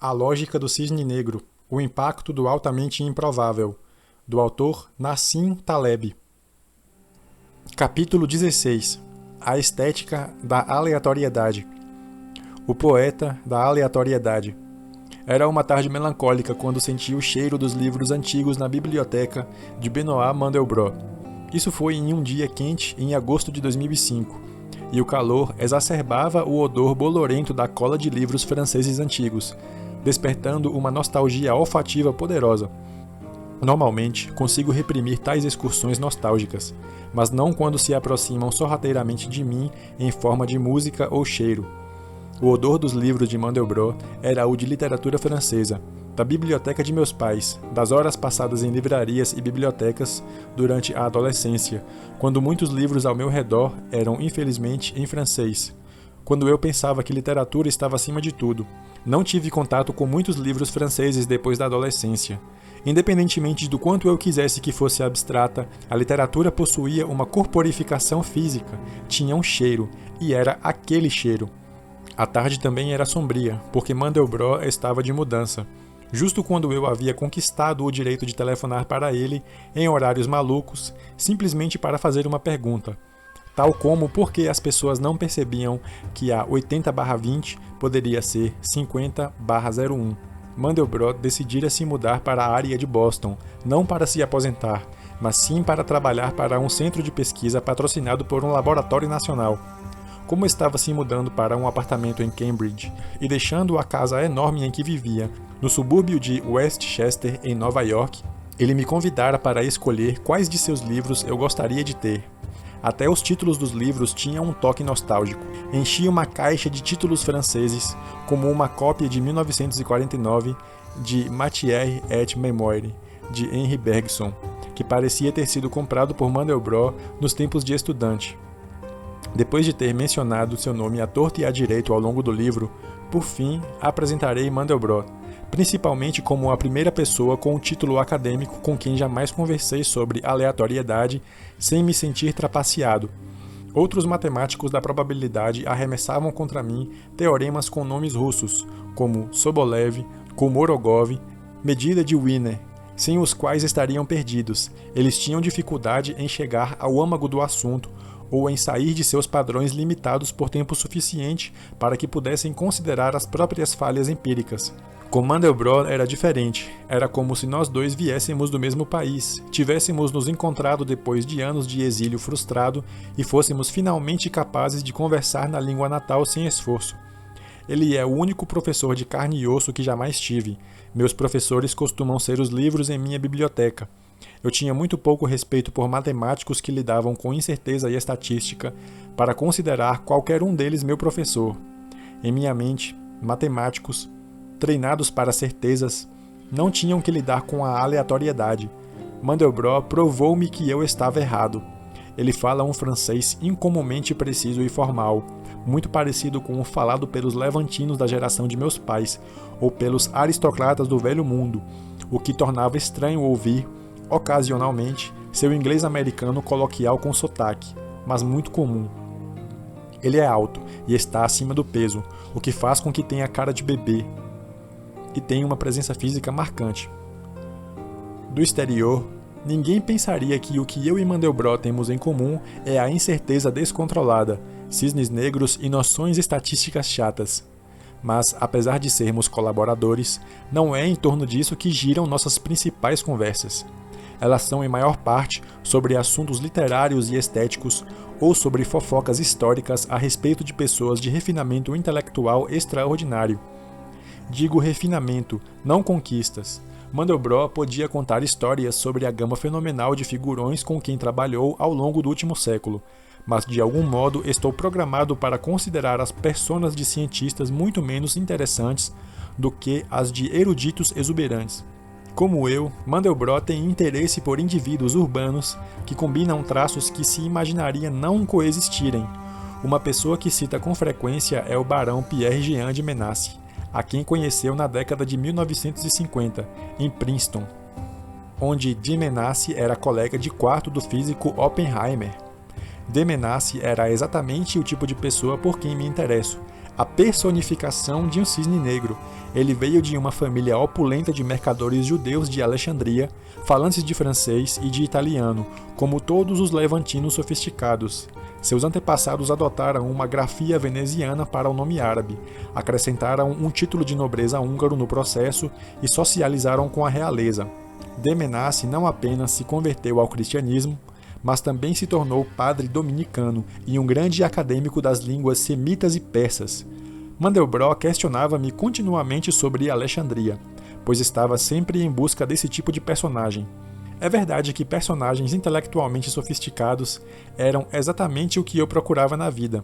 A Lógica do Cisne Negro, o impacto do altamente improvável, do autor Nassim Taleb. Capítulo 16. A estética da aleatoriedade. O poeta da aleatoriedade. Era uma tarde melancólica quando senti o cheiro dos livros antigos na biblioteca de Benoît Mandelbrot. Isso foi em um dia quente em agosto de 2005, e o calor exacerbava o odor bolorento da cola de livros franceses antigos, despertando uma nostalgia olfativa poderosa. Normalmente, consigo reprimir tais excursões nostálgicas, mas não quando se aproximam sorrateiramente de mim em forma de música ou cheiro. O odor dos livros de Mandelbrot era o de literatura francesa, da biblioteca de meus pais, das horas passadas em livrarias e bibliotecas durante a adolescência, quando muitos livros ao meu redor eram, infelizmente, em francês. Quando eu pensava que literatura estava acima de tudo. Não tive contato com muitos livros franceses depois da adolescência. Independentemente do quanto eu quisesse que fosse abstrata, a literatura possuía uma corporificação física, tinha um cheiro, e era aquele cheiro. A tarde também era sombria, porque Mandelbrot estava de mudança. Justo quando eu havia conquistado o direito de telefonar para ele, em horários malucos, simplesmente para fazer uma pergunta. Tal como por que as pessoas não percebiam que a 80/20 poderia ser 50/01. Mandelbrot decidira se mudar para a área de Boston, não para se aposentar, mas sim para trabalhar para um centro de pesquisa patrocinado por um laboratório nacional. Como estava se mudando para um apartamento em Cambridge e deixando a casa enorme em que vivia, no subúrbio de Westchester, em Nova York, ele me convidara para escolher quais de seus livros eu gostaria de ter. Até os títulos dos livros tinham um toque nostálgico. Enchia uma caixa de títulos franceses, como uma cópia de 1949 de Matière et Mémoire, de Henri Bergson, que parecia ter sido comprado por Mandelbrot nos tempos de estudante. Depois de ter mencionado seu nome à torta e à direito ao longo do livro, por fim, apresentarei Mandelbrot, principalmente como a primeira pessoa com um título acadêmico com quem jamais conversei sobre aleatoriedade sem me sentir trapaceado. Outros matemáticos da probabilidade arremessavam contra mim teoremas com nomes russos, como Sobolev, Kolmorogov, medida de Wiener, sem os quais estariam perdidos. Eles tinham dificuldade em chegar ao âmago do assunto ou em sair de seus padrões limitados por tempo suficiente para que pudessem considerar as próprias falhas empíricas. Com Mandelbrot era diferente, era como se nós dois viéssemos do mesmo país, tivéssemos nos encontrado depois de anos de exílio frustrado e fôssemos finalmente capazes de conversar na língua natal sem esforço. Ele é o único professor de carne e osso que jamais tive. Meus professores costumam ser os livros em minha biblioteca. Eu tinha muito pouco respeito por matemáticos que lidavam com incerteza e estatística para considerar qualquer um deles meu professor. Em minha mente, matemáticos, treinados para certezas, não tinham que lidar com a aleatoriedade. Mandelbrot provou-me que eu estava errado. Ele fala um francês incomumente preciso e formal, muito parecido com o falado pelos levantinos da geração de meus pais, ou pelos aristocratas do velho mundo, o que tornava estranho ouvir, ocasionalmente, seu inglês americano coloquial com sotaque, mas muito comum. Ele é alto e está acima do peso, o que faz com que tenha cara de bebê, e tem uma presença física marcante. Do exterior, ninguém pensaria que o que eu e Mandelbrot temos em comum é a incerteza descontrolada, cisnes negros e noções estatísticas chatas. Mas, apesar de sermos colaboradores, não é em torno disso que giram nossas principais conversas. Elas são, em maior parte, sobre assuntos literários e estéticos ou sobre fofocas históricas a respeito de pessoas de refinamento intelectual extraordinário. Digo refinamento, não conquistas. Mandelbrot podia contar histórias sobre a gama fenomenal de figurões com quem trabalhou ao longo do último século, mas de algum modo estou programado para considerar as personas de cientistas muito menos interessantes do que as de eruditos exuberantes. Como eu, Mandelbrot tem interesse por indivíduos urbanos que combinam traços que se imaginaria não coexistirem. Uma pessoa que cita com frequência é o barão Pierre-Jean de Menasse, a quem conheceu na década de 1950, em Princeton, onde de Menasse era colega de quarto do físico Oppenheimer. De Menasse era exatamente o tipo de pessoa por quem me interesso, a personificação de um cisne negro. Ele veio de uma família opulenta de mercadores judeus de Alexandria, falantes de francês e de italiano, como todos os levantinos sofisticados. Seus antepassados adotaram uma grafia veneziana para o nome árabe, acrescentaram um título de nobreza húngaro no processo e socializaram com a realeza. Demenace não apenas se converteu ao cristianismo, mas também se tornou padre dominicano e um grande acadêmico das línguas semitas e persas. Mandelbrot questionava-me continuamente sobre Alexandria, pois estava sempre em busca desse tipo de personagem. É verdade que personagens intelectualmente sofisticados eram exatamente o que eu procurava na vida.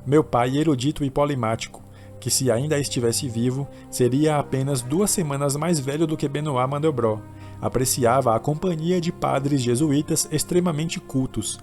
Meu pai, erudito e polimático, que se ainda estivesse vivo, seria apenas 2 semanas mais velho do que Benoît Mandelbrot, apreciava a companhia de padres jesuítas extremamente cultos.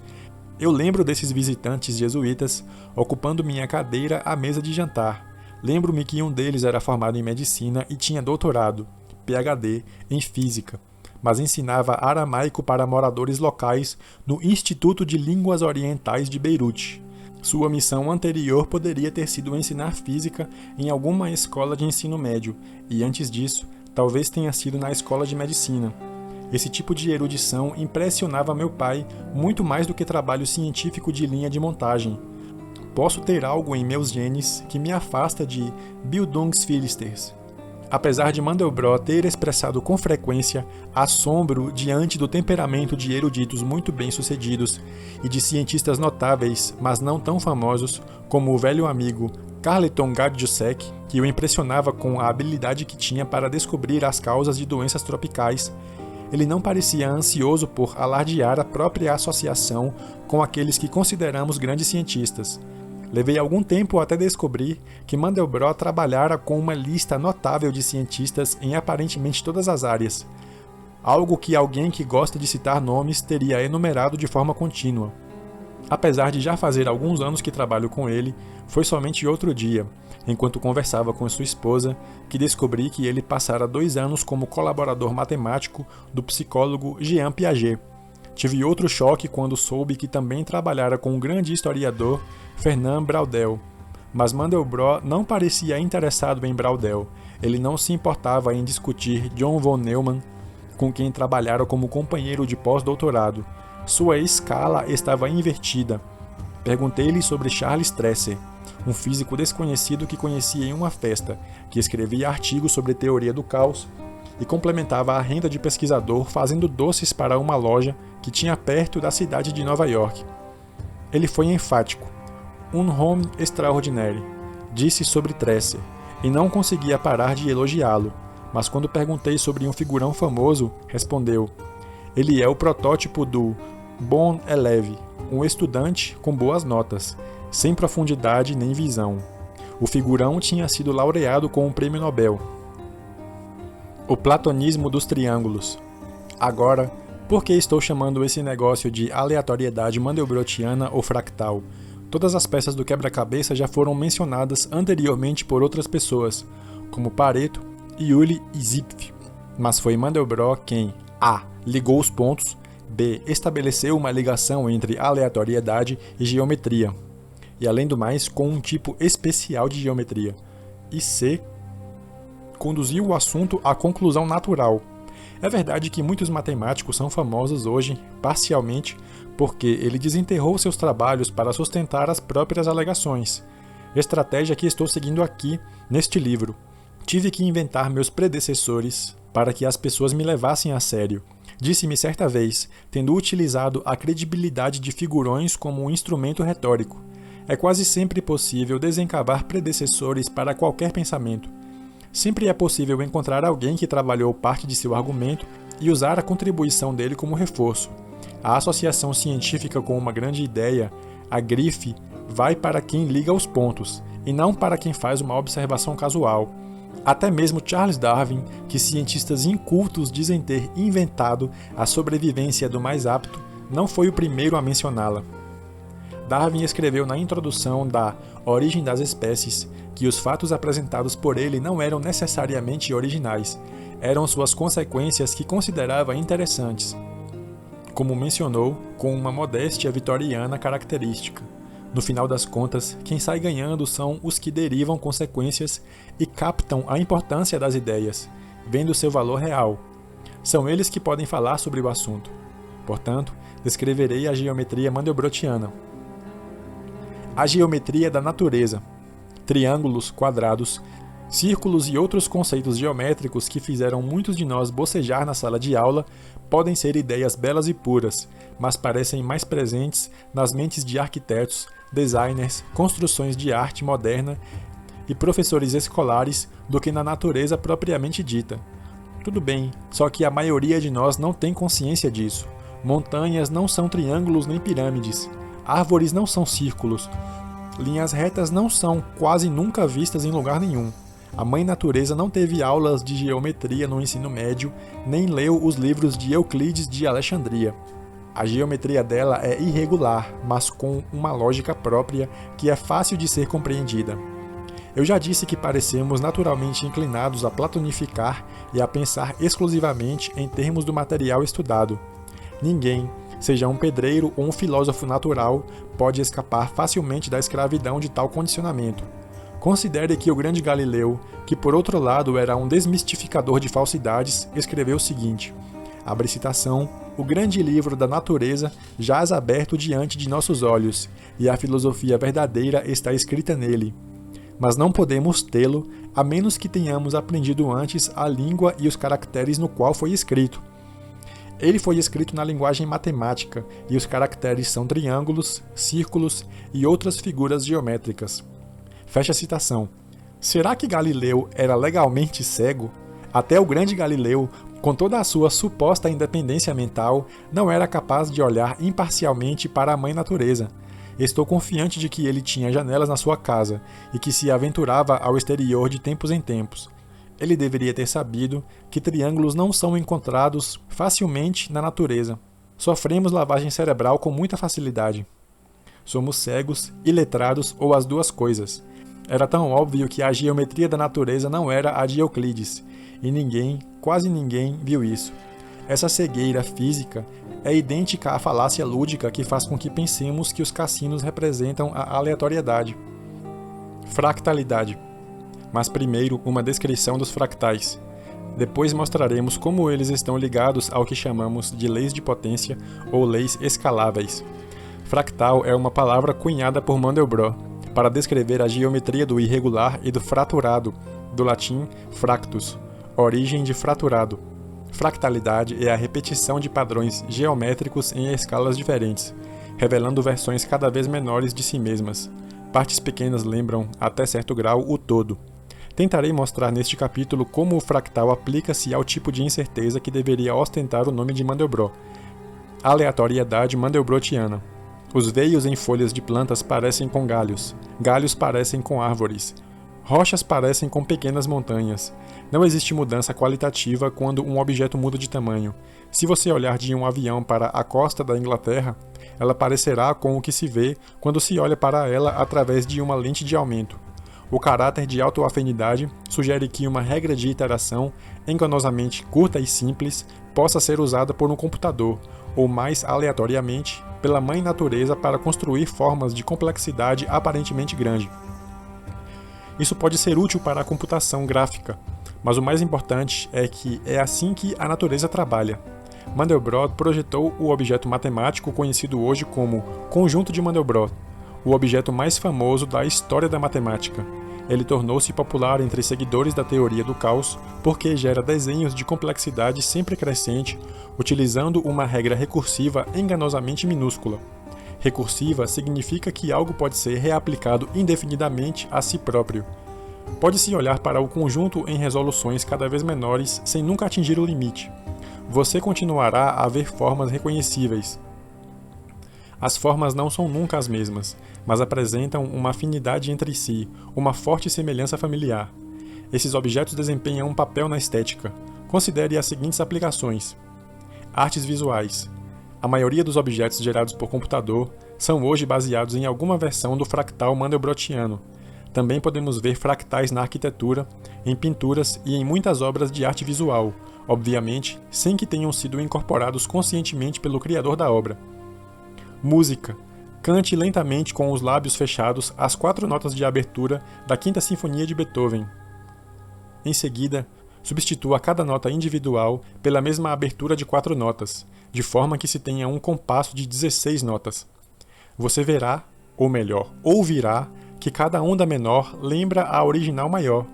Eu lembro desses visitantes jesuítas ocupando minha cadeira à mesa de jantar. Lembro-me que um deles era formado em medicina e tinha doutorado, PhD, em física, mas ensinava aramaico para moradores locais no Instituto de Línguas Orientais de Beirute. Sua missão anterior poderia ter sido ensinar física em alguma escola de ensino médio, e antes disso, talvez tenha sido na escola de medicina. Esse tipo de erudição impressionava meu pai muito mais do que trabalho científico de linha de montagem. Posso ter algo em meus genes que me afasta de Bildungsphilisters. Apesar de Mandelbrot ter expressado com frequência assombro diante do temperamento de eruditos muito bem-sucedidos e de cientistas notáveis, mas não tão famosos, como o velho amigo Carleton Gajdusek, que o impressionava com a habilidade que tinha para descobrir as causas de doenças tropicais, ele não parecia ansioso por alardear a própria associação com aqueles que consideramos grandes cientistas. Levei algum tempo até descobrir que Mandelbrot trabalhara com uma lista notável de cientistas em aparentemente todas as áreas, algo que alguém que gosta de citar nomes teria enumerado de forma contínua. Apesar de já fazer alguns anos que trabalho com ele, foi somente outro dia, enquanto conversava com sua esposa, que descobri que ele passara 2 anos como colaborador matemático do psicólogo Jean Piaget. Tive outro choque quando soube que também trabalhara com o grande historiador Fernand Braudel. Mas Mandelbrot não parecia interessado em Braudel. Ele não se importava em discutir John von Neumann, com quem trabalhara como companheiro de pós-doutorado. Sua escala estava invertida. Perguntei-lhe sobre Charles Tresser, um físico desconhecido que conhecia em uma festa, que escrevia artigos sobre teoria do caos e complementava a renda de pesquisador fazendo doces para uma loja que tinha perto da cidade de Nova York. Ele foi enfático. "Un homme extraordinaire", disse sobre Tresser, e não conseguia parar de elogiá-lo, mas quando perguntei sobre um figurão famoso, respondeu: "Ele é o protótipo do bon élève, um estudante com boas notas, sem profundidade nem visão." O figurão tinha sido laureado com um prêmio Nobel. O platonismo dos triângulos. Agora, por que estou chamando esse negócio de aleatoriedade mandelbrotiana ou fractal? Todas as peças do quebra-cabeça já foram mencionadas anteriormente por outras pessoas, como Pareto, Yuli e Zipf. Mas foi Mandelbrot quem a. ligou os pontos, b. estabeleceu uma ligação entre aleatoriedade e geometria, e além do mais, com um tipo especial de geometria, e c. conduziu o assunto à conclusão natural. É verdade que muitos matemáticos são famosos hoje, parcialmente, porque ele desenterrou seus trabalhos para sustentar as próprias alegações. Estratégia que estou seguindo aqui, neste livro. Tive que inventar meus predecessores para que as pessoas me levassem a sério. Disse-me certa vez, tendo utilizado a credibilidade de figurões como um instrumento retórico: é quase sempre possível desencavar predecessores para qualquer pensamento. Sempre é possível encontrar alguém que trabalhou parte de seu argumento e usar a contribuição dele como reforço. A associação científica com uma grande ideia, a grife, vai para quem liga os pontos, e não para quem faz uma observação casual. Até mesmo Charles Darwin, que cientistas incultos dizem ter inventado a sobrevivência do mais apto, não foi o primeiro a mencioná-la. Darwin escreveu na introdução da Origem das Espécies que os fatos apresentados por ele não eram necessariamente originais, eram suas consequências que considerava interessantes, como mencionou, com uma modéstia vitoriana característica. No final das contas, quem sai ganhando são os que derivam consequências e captam a importância das ideias, vendo seu valor real. São eles que podem falar sobre o assunto. Portanto, descreverei a geometria mandelbrottiana. A geometria da natureza. Triângulos, quadrados, círculos e outros conceitos geométricos que fizeram muitos de nós bocejar na sala de aula podem ser ideias belas e puras, mas parecem mais presentes nas mentes de arquitetos, designers, construções de arte moderna e professores escolares do que na natureza propriamente dita. Tudo bem, só que a maioria de nós não tem consciência disso. Montanhas não são triângulos nem pirâmides. Árvores não são círculos. Linhas retas não são quase nunca vistas em lugar nenhum. A mãe natureza não teve aulas de geometria no ensino médio, nem leu os livros de Euclides de Alexandria. A geometria dela é irregular, mas com uma lógica própria que é fácil de ser compreendida. Eu já disse que parecemos naturalmente inclinados a platonificar e a pensar exclusivamente em termos do material estudado. Ninguém, seja um pedreiro ou um filósofo natural, pode escapar facilmente da escravidão de tal condicionamento. Considere que o grande Galileu, que por outro lado era um desmistificador de falsidades, escreveu o seguinte, abre citação, o grande livro da natureza jaz aberto diante de nossos olhos, e a filosofia verdadeira está escrita nele. Mas não podemos tê-lo, a menos que tenhamos aprendido antes a língua e os caracteres no qual foi escrito. Ele foi escrito na linguagem matemática, e os caracteres são triângulos, círculos e outras figuras geométricas. Fecha a citação. Será que Galileu era legalmente cego? Até o grande Galileu, com toda a sua suposta independência mental, não era capaz de olhar imparcialmente para a mãe natureza. Estou confiante de que ele tinha janelas na sua casa e que se aventurava ao exterior de tempos em tempos. Ele deveria ter sabido que triângulos não são encontrados facilmente na natureza. Sofremos lavagem cerebral com muita facilidade. Somos cegos, iletrados ou as duas coisas. Era tão óbvio que a geometria da natureza não era a de Euclides, e ninguém, quase ninguém, viu isso. Essa cegueira física é idêntica à falácia lúdica que faz com que pensemos que os cassinos representam a aleatoriedade. Fractalidade. Mas primeiro, uma descrição dos fractais. Depois mostraremos como eles estão ligados ao que chamamos de leis de potência ou leis escaláveis. Fractal é uma palavra cunhada por Mandelbrot para descrever a geometria do irregular e do fraturado, do latim fractus, origem de fraturado. Fractalidade é a repetição de padrões geométricos em escalas diferentes, revelando versões cada vez menores de si mesmas. Partes pequenas lembram, até certo grau, o todo. Tentarei mostrar neste capítulo como o fractal aplica-se ao tipo de incerteza que deveria ostentar o nome de Mandelbrot, aleatoriedade mandelbrottiana. Os veios em folhas de plantas parecem com galhos, galhos parecem com árvores, rochas parecem com pequenas montanhas. Não existe mudança qualitativa quando um objeto muda de tamanho. Se você olhar de um avião para a costa da Inglaterra, ela parecerá com o que se vê quando se olha para ela através de uma lente de aumento. O caráter de autoafinidade sugere que uma regra de iteração, enganosamente curta e simples, possa ser usada por um computador, ou mais aleatoriamente, pela mãe natureza para construir formas de complexidade aparentemente grande. Isso pode ser útil para a computação gráfica, mas o mais importante é que é assim que a natureza trabalha. Mandelbrot projetou o objeto matemático conhecido hoje como conjunto de Mandelbrot, o objeto mais famoso da história da matemática. Ele tornou-se popular entre seguidores da teoria do caos porque gera desenhos de complexidade sempre crescente, utilizando uma regra recursiva enganosamente minúscula. Recursiva significa que algo pode ser reaplicado indefinidamente a si próprio. Pode-se olhar para o conjunto em resoluções cada vez menores sem nunca atingir o limite. Você continuará a ver formas reconhecíveis. As formas não são nunca as mesmas, mas apresentam uma afinidade entre si, uma forte semelhança familiar. Esses objetos desempenham um papel na estética. Considere as seguintes aplicações. Artes visuais. A maioria dos objetos gerados por computador são hoje baseados em alguma versão do fractal mandelbrottiano. Também podemos ver fractais na arquitetura, em pinturas e em muitas obras de arte visual, obviamente, sem que tenham sido incorporados conscientemente pelo criador da obra. Música. Cante lentamente com os lábios fechados as 4 notas de abertura da Quinta Sinfonia de Beethoven. Em seguida, substitua cada nota individual pela mesma abertura de 4 notas, de forma que se tenha um compasso de 16 notas. Você verá, ou melhor, ouvirá, que cada onda menor lembra a original maior.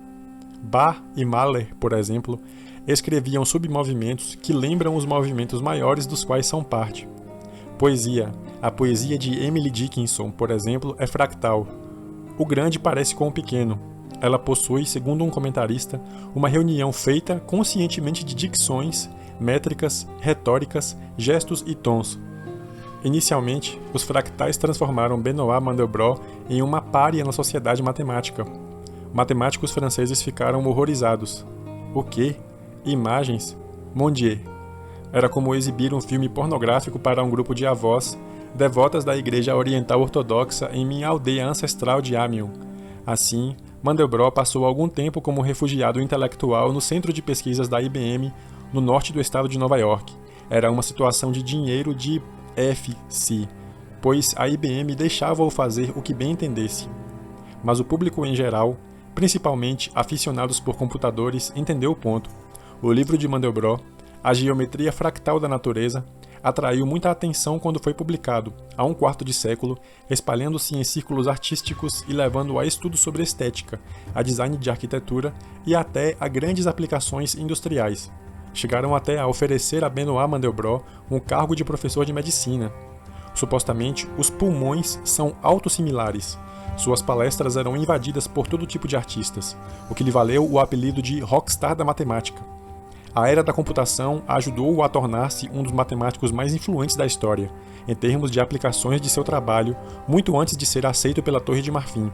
Bach e Mahler, por exemplo, escreviam submovimentos que lembram os movimentos maiores dos quais são parte. Poesia. A poesia de Emily Dickinson, por exemplo, é fractal. O grande parece com o pequeno. Ela possui, segundo um comentarista, uma reunião feita conscientemente de dicções, métricas, retóricas, gestos e tons. Inicialmente, os fractais transformaram Benoît Mandelbrot em uma pária na sociedade matemática. Matemáticos franceses ficaram horrorizados. O quê? Imagens? Mon Dieu! Era como exibir um filme pornográfico para um grupo de avós, devotas da Igreja Oriental Ortodoxa em minha aldeia ancestral de Amiens. Assim, Mandelbrot passou algum tempo como refugiado intelectual no centro de pesquisas da IBM, no norte do estado de Nova York. Era uma situação de dinheiro de FC, pois a IBM deixava-o fazer o que bem entendesse. Mas o público em geral, principalmente aficionados por computadores, entendeu o ponto. O livro de Mandelbrot, A Geometria Fractal da Natureza, atraiu muita atenção quando foi publicado, há um quarto de século, espalhando-se em círculos artísticos e levando a estudos sobre estética, a design de arquitetura e até a grandes aplicações industriais. Chegaram até a oferecer a Benoît Mandelbrot um cargo de professor de medicina. Supostamente, os pulmões são autossimilares. Suas palestras eram invadidas por todo tipo de artistas, o que lhe valeu o apelido de rockstar da matemática. A era da computação ajudou-o a tornar-se um dos matemáticos mais influentes da história, em termos de aplicações de seu trabalho, muito antes de ser aceito pela Torre de Marfim.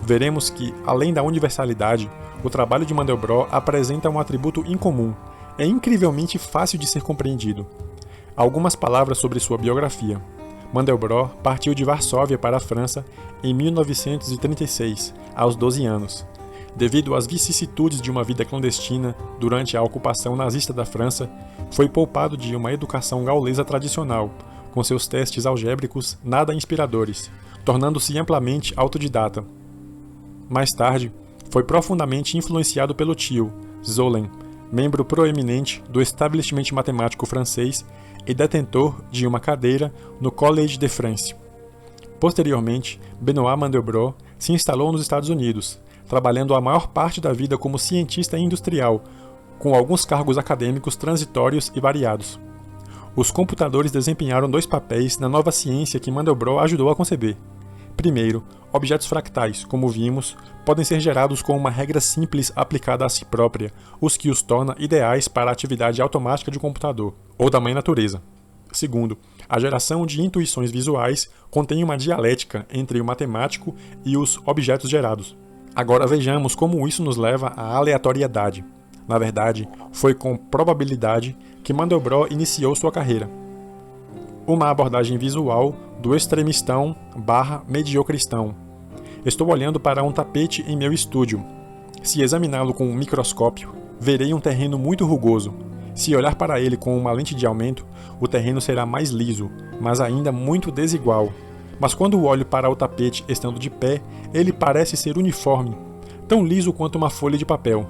Veremos que, além da universalidade, o trabalho de Mandelbrot apresenta um atributo incomum. É incrivelmente fácil de ser compreendido. Algumas palavras sobre sua biografia. Mandelbrot partiu de Varsóvia para a França em 1936, aos 12 anos. Devido às vicissitudes de uma vida clandestina durante a ocupação nazista da França, foi poupado de uma educação gaulesa tradicional, com seus testes algébricos nada inspiradores, tornando-se amplamente autodidata. Mais tarde, foi profundamente influenciado pelo tio, Zollin, membro proeminente do establishment matemático francês e detentor de uma cadeira no Collège de France. Posteriormente, Benoît Mandelbrot se instalou nos Estados Unidos, trabalhando a maior parte da vida como cientista industrial, com alguns cargos acadêmicos transitórios e variados. Os computadores desempenharam 2 papéis na nova ciência que Mandelbrot ajudou a conceber. Primeiro, objetos fractais, como vimos, podem ser gerados com uma regra simples aplicada a si própria, os que os torna ideais para a atividade automática de um computador, ou da mãe natureza. Segundo, a geração de intuições visuais contém uma dialética entre o matemático e os objetos gerados. Agora vejamos como isso nos leva à aleatoriedade. Na verdade, foi com probabilidade que Mandelbrot iniciou sua carreira. Uma abordagem visual do extremistão/mediocristão. Estou olhando para um tapete em meu estúdio. Se examiná-lo com um microscópio, verei um terreno muito rugoso. Se olhar para ele com uma lente de aumento, o terreno será mais liso, mas ainda muito desigual. Mas quando olho para o tapete estando de pé, ele parece ser uniforme, tão liso quanto uma folha de papel.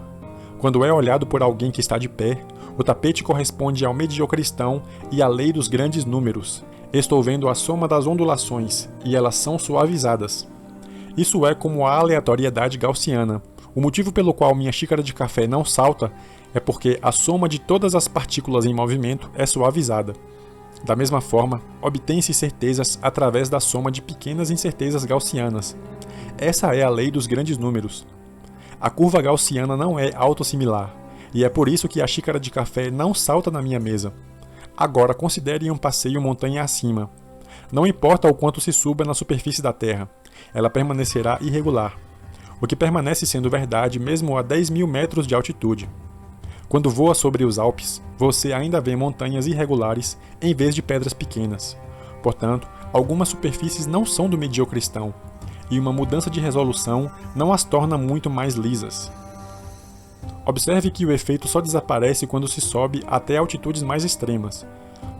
Quando é olhado por alguém que está de pé, o tapete corresponde ao mediocristão e à lei dos grandes números. Estou vendo a soma das ondulações, e elas são suavizadas. Isso é como a aleatoriedade gaussiana. O motivo pelo qual minha xícara de café não salta é porque a soma de todas as partículas em movimento é suavizada. Da mesma forma, obtém-se certezas através da soma de pequenas incertezas gaussianas. Essa é a lei dos grandes números. A curva gaussiana não é autossimilar, e é por isso que a xícara de café não salta na minha mesa. Agora considere um passeio montanha acima. Não importa o quanto se suba na superfície da Terra, ela permanecerá irregular, o que permanece sendo verdade mesmo a 10.000 metros de altitude. Quando voa sobre os Alpes, você ainda vê montanhas irregulares em vez de pedras pequenas. Portanto, algumas superfícies não são do mediocristão, e uma mudança de resolução não as torna muito mais lisas. Observe que o efeito só desaparece quando se sobe até altitudes mais extremas.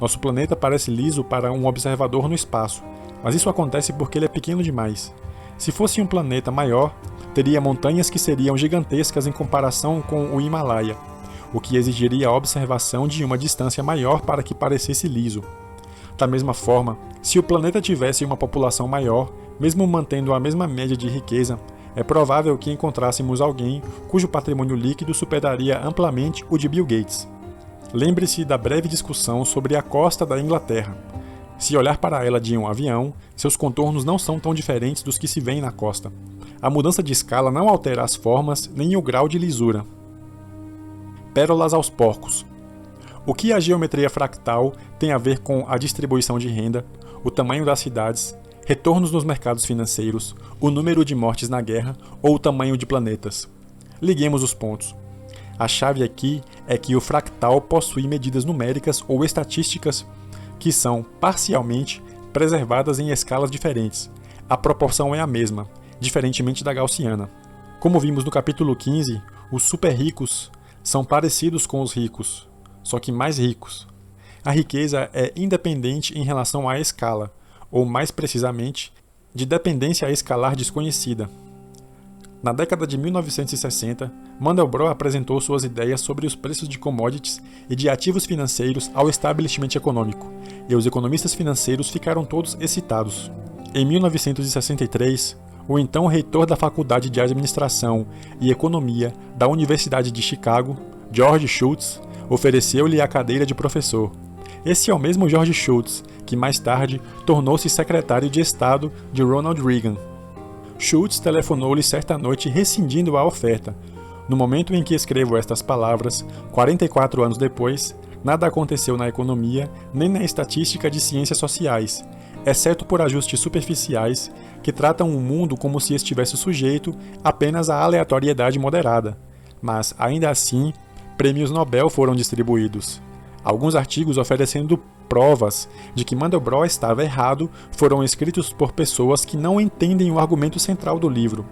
Nosso planeta parece liso para um observador no espaço, Mas isso acontece porque ele é pequeno demais. Se fosse um planeta maior, teria montanhas que seriam gigantescas em comparação com o Himalaia, o que exigiria a observação de uma distância maior para que parecesse liso. Da mesma forma, se o planeta tivesse uma população maior, mesmo mantendo a mesma média de riqueza, é provável que encontrássemos alguém cujo patrimônio líquido superaria amplamente o de Bill Gates. Lembre-se da breve discussão sobre a costa da Inglaterra. Se olhar para ela de um avião, seus contornos não são tão diferentes dos que se veem na costa. A mudança de escala não altera as formas nem o grau de lisura. Pérolas aos porcos. O que a geometria fractal tem a ver com a distribuição de renda, o tamanho das cidades, retornos nos mercados financeiros, o número de mortes na guerra ou o tamanho de planetas? Liguemos os pontos. A chave aqui é que o fractal possui medidas numéricas ou estatísticas que são, parcialmente, preservadas em escalas diferentes. A proporção é a mesma, diferentemente da gaussiana. Como vimos no capítulo 15, os super ricos são parecidos com os ricos, só que mais ricos. A riqueza é independente em relação à escala, ou mais precisamente, de dependência escalar desconhecida. Na década de 1960, Mandelbrot apresentou suas ideias sobre os preços de commodities e de ativos financeiros ao establishment econômico, e os economistas financeiros ficaram todos excitados. Em 1963, o então reitor da Faculdade de Administração e Economia da Universidade de Chicago, George Shultz, ofereceu-lhe a cadeira de professor. Esse é o mesmo George Shultz que mais tarde tornou-se secretário de Estado de Ronald Reagan. Shultz telefonou-lhe certa noite rescindindo a oferta. No momento em que escrevo estas palavras, 44 anos depois, nada aconteceu na economia nem na estatística de ciências sociais, exceto por ajustes superficiais que tratam o mundo como se estivesse sujeito apenas à aleatoriedade moderada. Mas, ainda assim, prêmios Nobel foram distribuídos. Alguns artigos oferecendo provas de que Mandelbrot estava errado foram escritos por pessoas que não entendem o argumento central do livro.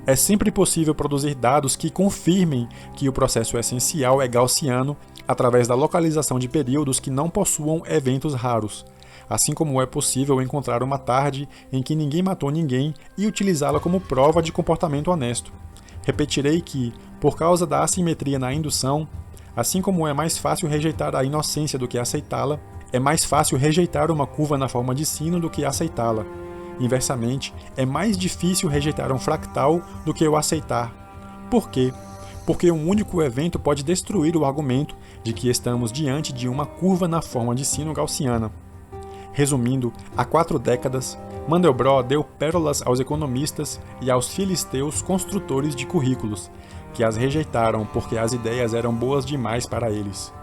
É sempre possível produzir dados que confirmem que o processo essencial é gaussiano através da localização de períodos que não possuam eventos raros, assim como é possível encontrar uma tarde em que ninguém matou ninguém e utilizá-la como prova de comportamento honesto. Repetirei que, por causa da assimetria na indução, assim como é mais fácil rejeitar a inocência do que aceitá-la, é mais fácil rejeitar uma curva na forma de sino do que aceitá-la. Inversamente, é mais difícil rejeitar um fractal do que o aceitar. Por quê? Porque um único evento pode destruir o argumento de que estamos diante de uma curva na forma de sino gaussiana. Resumindo, há 4 décadas, Mandelbrot deu pérolas aos economistas e aos filisteus construtores de currículos, que as rejeitaram porque as ideias eram boas demais para eles.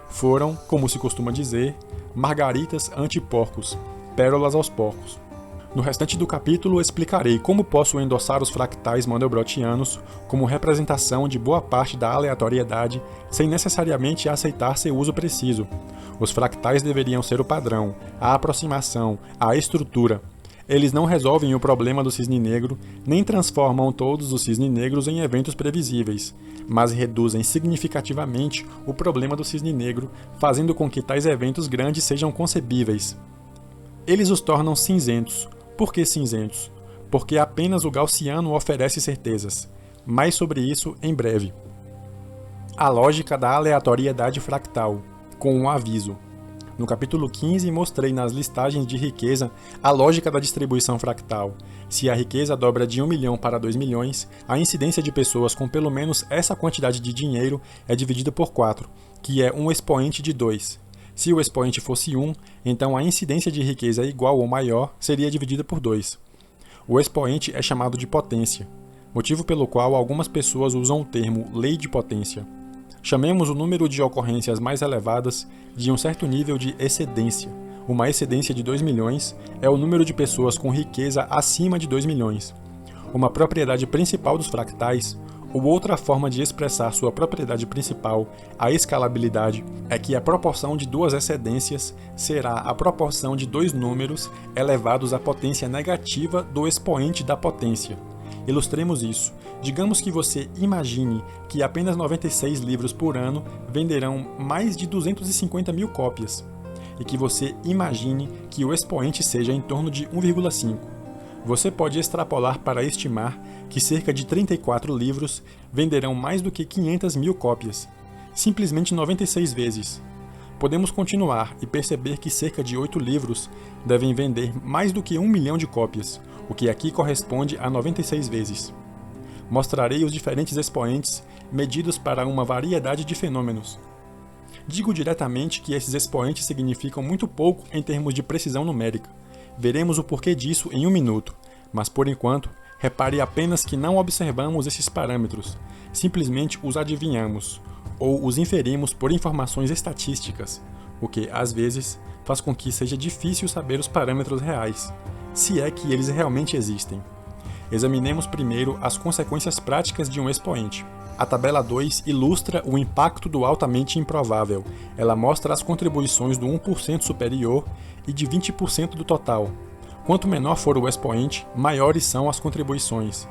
Foram, como se costuma dizer, margaritas anti-porcos, pérolas aos porcos. No restante do capítulo explicarei como posso endossar os fractais mandelbrotianos como representação de boa parte da aleatoriedade sem necessariamente aceitar seu uso preciso. Os fractais deveriam ser o padrão, a aproximação, a estrutura. Eles não resolvem o problema do cisne negro, nem transformam todos os cisnes negros em eventos previsíveis, mas reduzem significativamente o problema do cisne negro, fazendo com que tais eventos grandes sejam concebíveis. Eles os tornam cinzentos. Por que cinzentos? Porque apenas o gaussiano oferece certezas. Mais sobre isso em breve. A lógica da aleatoriedade fractal, com um aviso. No capítulo 15, mostrei nas listagens de riqueza a lógica da distribuição fractal. Se a riqueza dobra de 1 milhão para 2 milhões, a incidência de pessoas com pelo menos essa quantidade de dinheiro é dividida por 4, que é um expoente de 2. Se o expoente fosse 1, então a incidência de riqueza igual ou maior seria dividida por 2. O expoente é chamado de potência, motivo pelo qual algumas pessoas usam o termo lei de potência. Chamemos o número de ocorrências mais elevadas de um certo nível de excedência. Uma excedência de 2 milhões é o número de pessoas com riqueza acima de 2 milhões. Uma propriedade principal dos fractais, ou outra forma de expressar sua propriedade principal, a escalabilidade, é que a proporção de 2 excedências será a proporção de 2 números elevados à potência negativa do expoente da potência. Ilustremos isso. Digamos que você imagine que apenas 96 livros por ano venderão mais de 250 mil cópias. e que você imagine que o expoente seja em torno de 1,5. Você pode extrapolar para estimar que cerca de 34 livros venderão mais do que 500 mil cópias, simplesmente 96 vezes. Podemos continuar e perceber que cerca de 8 livros devem vender mais do que 1 milhão de cópias, o que aqui corresponde a 96 vezes. Mostrarei os diferentes expoentes medidos para uma variedade de fenômenos. Digo diretamente que esses expoentes significam muito pouco em termos de precisão numérica. Veremos o porquê disso em um minuto, mas por enquanto, repare apenas que não observamos esses parâmetros, simplesmente os adivinhamos, ou os inferimos por informações estatísticas, o que, às vezes, faz com que seja difícil saber os parâmetros reais, se é que eles realmente existem. Examinemos primeiro as consequências práticas de um expoente. A tabela 2 ilustra o impacto do altamente improvável. Ela mostra as contribuições do 1% superior e de 20% do total. Quanto menor for o expoente, maiores são as contribuições.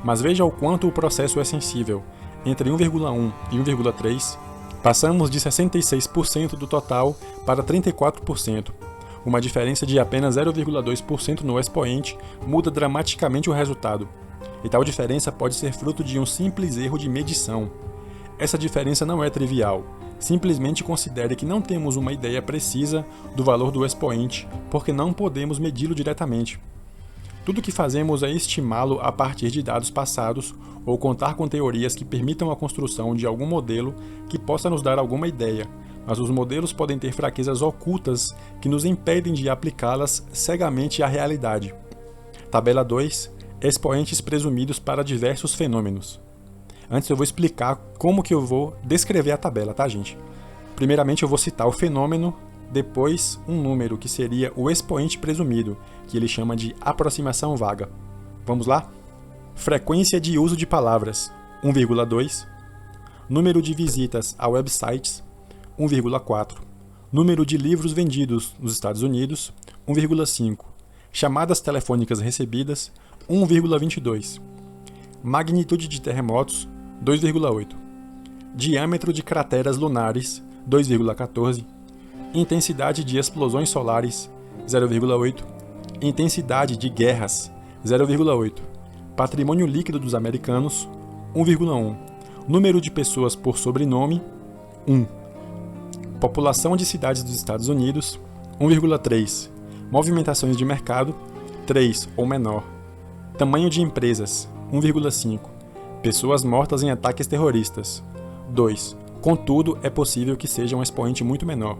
Mas veja o quanto o processo é sensível. Entre 1,1 e 1,3, passamos de 66% do total para 34%. Uma diferença de apenas 0,2% no expoente muda dramaticamente o resultado. E tal diferença pode ser fruto de um simples erro de medição. Essa diferença não é trivial. Simplesmente considere que não temos uma ideia precisa do valor do expoente, porque não podemos medi-lo diretamente. Tudo o que fazemos é estimá-lo a partir de dados passados ou contar com teorias que permitam a construção de algum modelo que possa nos dar alguma ideia, mas os modelos podem ter fraquezas ocultas que nos impedem de aplicá-las cegamente à realidade. Tabela 2. Expoentes presumidos para diversos fenômenos. Antes eu vou explicar como que eu vou descrever a tabela, tá, gente? Primeiramente eu vou citar o fenômeno, depois um número, que seria o expoente presumido, que ele chama de aproximação vaga. Vamos lá? Frequência de uso de palavras, 1,2. Número de visitas a websites, 1,4. Número de livros vendidos nos Estados Unidos, 1,5. Chamadas telefônicas recebidas, 1,22. Magnitude de terremotos, 2,8. Diâmetro de crateras lunares, 2,14. Intensidade de explosões solares, 0,8. Intensidade de guerras, 0,8. Patrimônio líquido dos americanos, 1,1. Número de pessoas por sobrenome, 1. População de cidades dos Estados Unidos, 1,3. Movimentações de mercado, 3 ou menor. Tamanho de empresas, 1,5. Pessoas mortas em ataques terroristas, 2. Contudo, é possível que seja um expoente muito menor.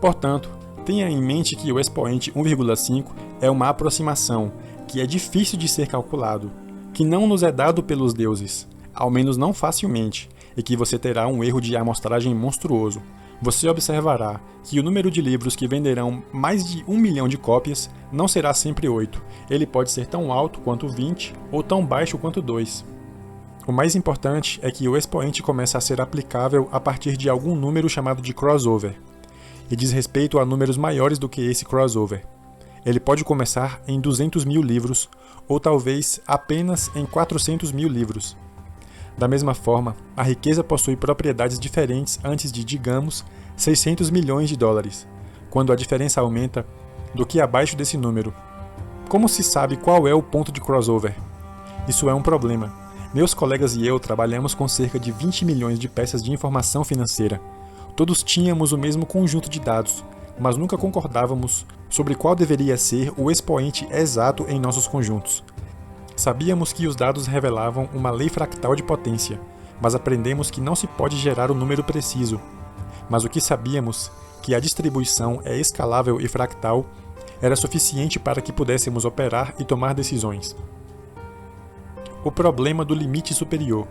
Portanto, tenha em mente que o expoente 1,5 é uma aproximação, que é difícil de ser calculado, que não nos é dado pelos deuses, ao menos não facilmente, e que você terá um erro de amostragem monstruoso. Você observará que o número de livros que venderão mais de 1 milhão de cópias não será sempre 8. Ele pode ser tão alto quanto 20 ou tão baixo quanto 2. O mais importante é que o expoente começa a ser aplicável a partir de algum número chamado de crossover, e diz respeito a números maiores do que esse crossover. Ele pode começar em 200 mil livros, ou talvez apenas em 400 mil livros. Da mesma forma, a riqueza possui propriedades diferentes antes de, digamos, 600 milhões de dólares, quando a diferença aumenta, do que abaixo desse número. Como se sabe qual é o ponto de crossover? Isso é um problema. Meus colegas e eu trabalhamos com cerca de 20 milhões de peças de informação financeira. Todos tínhamos o mesmo conjunto de dados, mas nunca concordávamos sobre qual deveria ser o expoente exato em nossos conjuntos. Sabíamos que os dados revelavam uma lei fractal de potência, mas aprendemos que não se pode gerar um número preciso. Mas o que sabíamos, que a distribuição é escalável e fractal, era suficiente para que pudéssemos operar e tomar decisões. O problema do limite superior.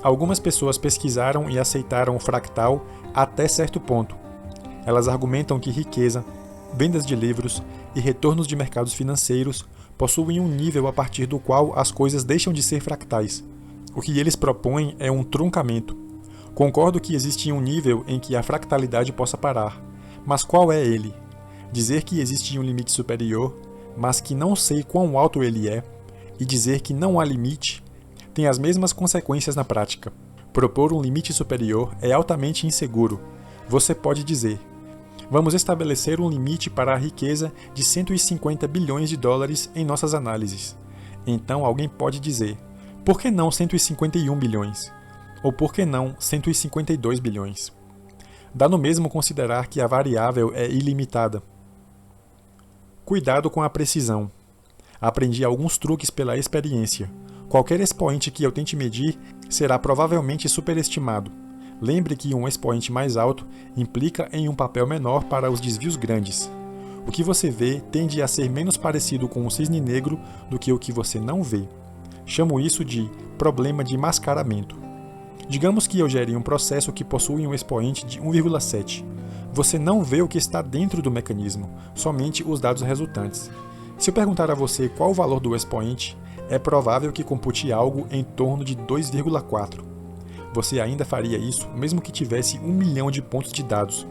Algumas pessoas pesquisaram e aceitaram o fractal até certo ponto. Elas argumentam que riqueza, vendas de livros e retornos de mercados financeiros possuem um nível a partir do qual as coisas deixam de ser fractais. O que eles propõem é um truncamento. Concordo que existe um nível em que a fractalidade possa parar, mas qual é ele? Dizer que existe um limite superior, mas que não sei quão alto ele é, e dizer que não há limite, tem as mesmas consequências na prática. Propor um limite superior é altamente inseguro. Você pode dizer: vamos estabelecer um limite para a riqueza de 150 bilhões de dólares em nossas análises. Então alguém pode dizer, por que não 151 bilhões? Ou por que não 152 bilhões? Dá no mesmo considerar que a variável é ilimitada. Cuidado com a precisão. Aprendi alguns truques pela experiência. Qualquer expoente que eu tente medir será provavelmente superestimado. Lembre que um expoente mais alto implica em um papel menor para os desvios grandes. O que você vê tende a ser menos parecido com o cisne negro do que o que você não vê. Chamo isso de problema de mascaramento. Digamos que eu gere um processo que possui um expoente de 1,7. Você não vê o que está dentro do mecanismo, somente os dados resultantes. Se eu perguntar a você qual o valor do expoente, é provável que compute algo em torno de 2,4. Você ainda faria isso mesmo que tivesse 1 milhão de pontos de dados.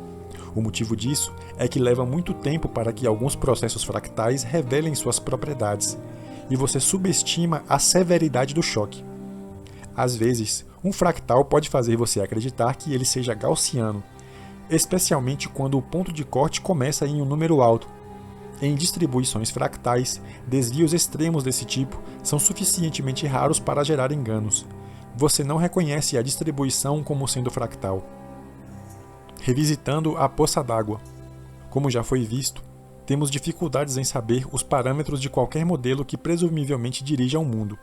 O motivo disso é que leva muito tempo para que alguns processos fractais revelem suas propriedades, e você subestima a severidade do choque. Às vezes, um fractal pode fazer você acreditar que ele seja gaussiano, especialmente quando o ponto de corte começa em um número alto. Em distribuições fractais, desvios extremos desse tipo são suficientemente raros para gerar enganos. Você não reconhece a distribuição como sendo fractal. Revisitando a poça d'água. Como já foi visto, temos dificuldades em saber os parâmetros de qualquer modelo que presumivelmente dirija ao mundo.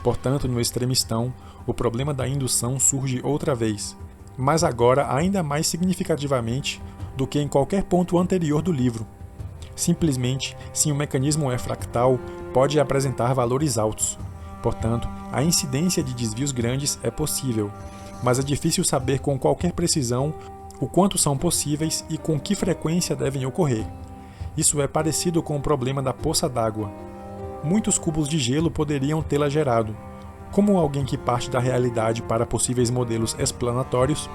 Portanto, no extremistão, o problema da indução surge outra vez, mas agora ainda mais significativamente do que em qualquer ponto anterior do livro. Simplesmente, se um mecanismo é fractal, pode apresentar valores altos. Portanto, a incidência de desvios grandes é possível, mas é difícil saber com qualquer precisão o quanto são possíveis e com que frequência devem ocorrer. Isso é parecido com o problema da poça d'água. Muitos cubos de gelo poderiam tê-la gerado. Como alguém que parte da realidade para possíveis modelos explanatórios,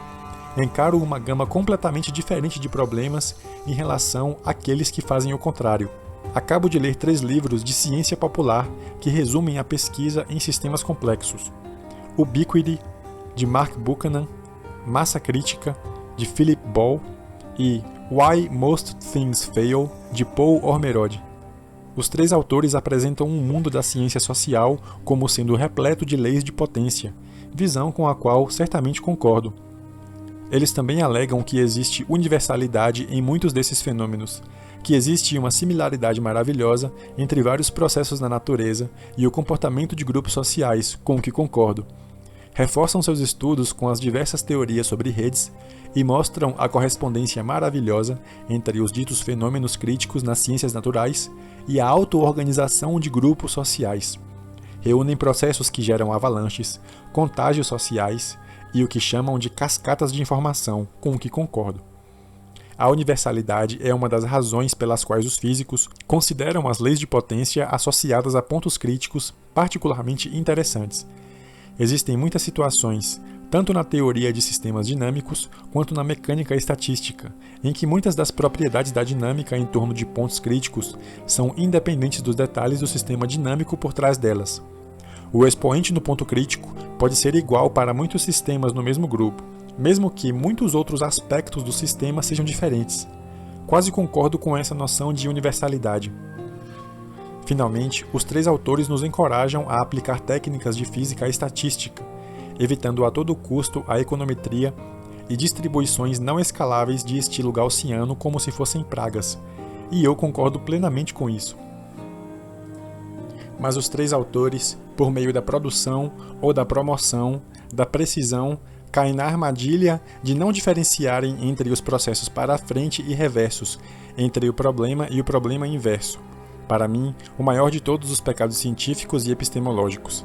encaro uma gama completamente diferente de problemas em relação àqueles que fazem o contrário. Acabo de ler 3 livros de ciência popular que resumem a pesquisa em sistemas complexos. Ubiquity, de Mark Buchanan, Massa Crítica, de Philip Ball, e Why Most Things Fail, de Paul Ormerod. Os 3 autores apresentam um mundo da ciência social como sendo repleto de leis de potência, visão com a qual certamente concordo. Eles também alegam que existe universalidade em muitos desses fenômenos, que existe uma similaridade maravilhosa entre vários processos na natureza e o comportamento de grupos sociais, com o que concordo. Reforçam seus estudos com as diversas teorias sobre redes e mostram a correspondência maravilhosa entre os ditos fenômenos críticos nas ciências naturais e a auto-organização de grupos sociais. Reúnem processos que geram avalanches, contágios sociais e o que chamam de cascatas de informação, com o que concordo. A universalidade é uma das razões pelas quais os físicos consideram as leis de potência associadas a pontos críticos particularmente interessantes. Existem muitas situações, tanto na teoria de sistemas dinâmicos quanto na mecânica estatística, em que muitas das propriedades da dinâmica em torno de pontos críticos são independentes dos detalhes do sistema dinâmico por trás delas. O expoente no ponto crítico pode ser igual para muitos sistemas no mesmo grupo, mesmo que muitos outros aspectos do sistema sejam diferentes. Quase concordo com essa noção de universalidade. Finalmente, os 3 autores nos encorajam a aplicar técnicas de física estatística, evitando a todo custo a econometria e distribuições não escaláveis de estilo gaussiano como se fossem pragas, e eu concordo plenamente com isso. Mas os 3 autores, por meio da produção ou da promoção, da precisão, caem na armadilha de não diferenciarem entre os processos para frente e reversos, entre o problema e o problema inverso. Para mim, o maior de todos os pecados científicos e epistemológicos.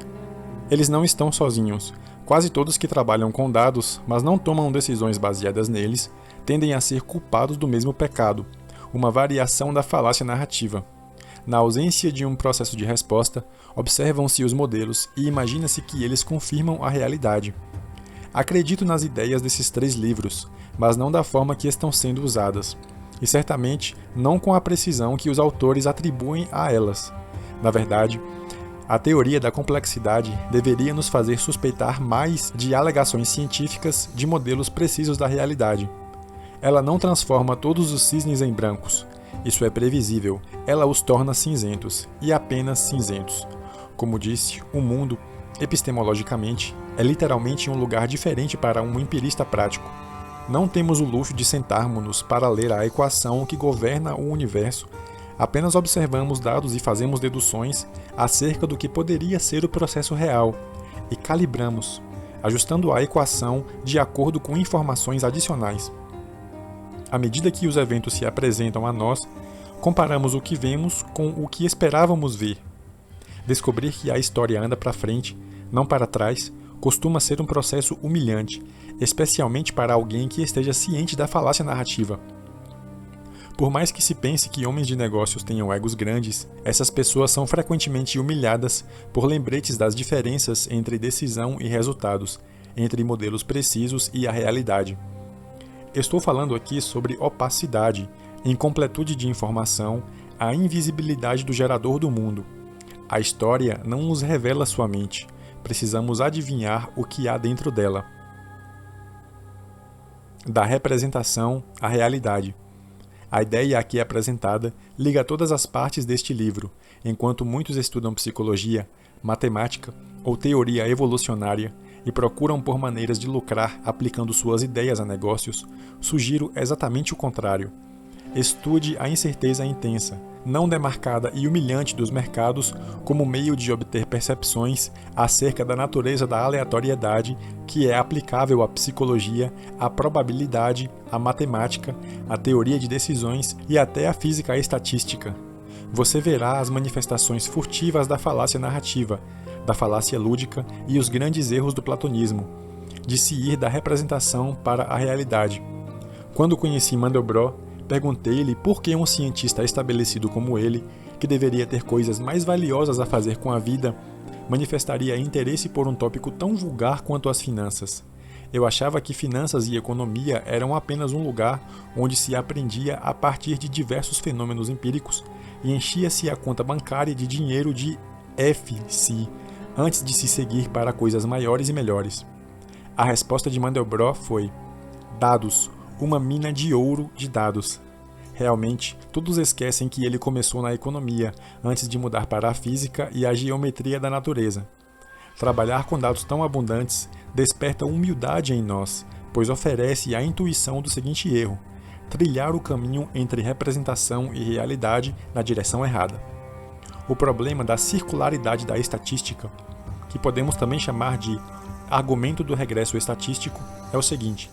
Eles não estão sozinhos. Quase todos que trabalham com dados, mas não tomam decisões baseadas neles, tendem a ser culpados do mesmo pecado, uma variação da falácia narrativa. Na ausência de um processo de resposta, observam-se os modelos e imagina-se que eles confirmam a realidade. Acredito nas ideias desses 3 livros, mas não da forma que estão sendo usadas, e certamente não com a precisão que os autores atribuem a elas. Na verdade, a teoria da complexidade deveria nos fazer suspeitar mais de alegações científicas de modelos precisos da realidade. Ela não transforma todos os cisnes em brancos. Isso é previsível. Ela os torna cinzentos, e apenas cinzentos. Como disse, o mundo, epistemologicamente, é literalmente um lugar diferente para um empirista prático. Não temos o luxo de sentarmos-nos para ler a equação que governa o universo. Apenas observamos dados e fazemos deduções acerca do que poderia ser o processo real, e calibramos, ajustando a equação de acordo com informações adicionais. À medida que os eventos se apresentam a nós, comparamos o que vemos com o que esperávamos ver. Descobrir que a história anda para frente, não para trás, costuma ser um processo humilhante, especialmente para alguém que esteja ciente da falácia narrativa. Por mais que se pense que homens de negócios tenham egos grandes, essas pessoas são frequentemente humilhadas por lembretes das diferenças entre decisão e resultados, entre modelos precisos e a realidade. Estou falando aqui sobre opacidade, incompletude de informação, a invisibilidade do gerador do mundo. A história não nos revela sua mente, precisamos adivinhar o que há dentro dela. Da representação à realidade. A ideia aqui apresentada liga todas as partes deste livro, enquanto muitos estudam psicologia, matemática ou teoria evolucionária e procuram por maneiras de lucrar aplicando suas ideias a negócios, sugiro exatamente o contrário. Estude a incerteza intensa, não demarcada e humilhante dos mercados como meio de obter percepções acerca da natureza da aleatoriedade que é aplicável à psicologia, à probabilidade, à matemática, à teoria de decisões e até à física estatística. Você verá as manifestações furtivas da falácia narrativa, da falácia lúdica e os grandes erros do platonismo, de se ir da representação para a realidade. Quando conheci Mandelbrot, perguntei-lhe por que um cientista estabelecido como ele, que deveria ter coisas mais valiosas a fazer com a vida, manifestaria interesse por um tópico tão vulgar quanto as finanças. Eu achava que finanças e economia eram apenas um lugar onde se aprendia a partir de diversos fenômenos empíricos e enchia-se a conta bancária de dinheiro de FC, antes de se seguir para coisas maiores e melhores. A resposta de Mandelbrot foi: dados, uma mina de ouro de dados. Realmente, todos esquecem que ele começou na economia, antes de mudar para a física e a geometria da natureza. Trabalhar com dados tão abundantes desperta humildade em nós, pois oferece a intuição do seguinte erro: trilhar o caminho entre representação e realidade na direção errada. O problema da circularidade da estatística, que podemos também chamar de argumento do regresso estatístico, é o seguinte: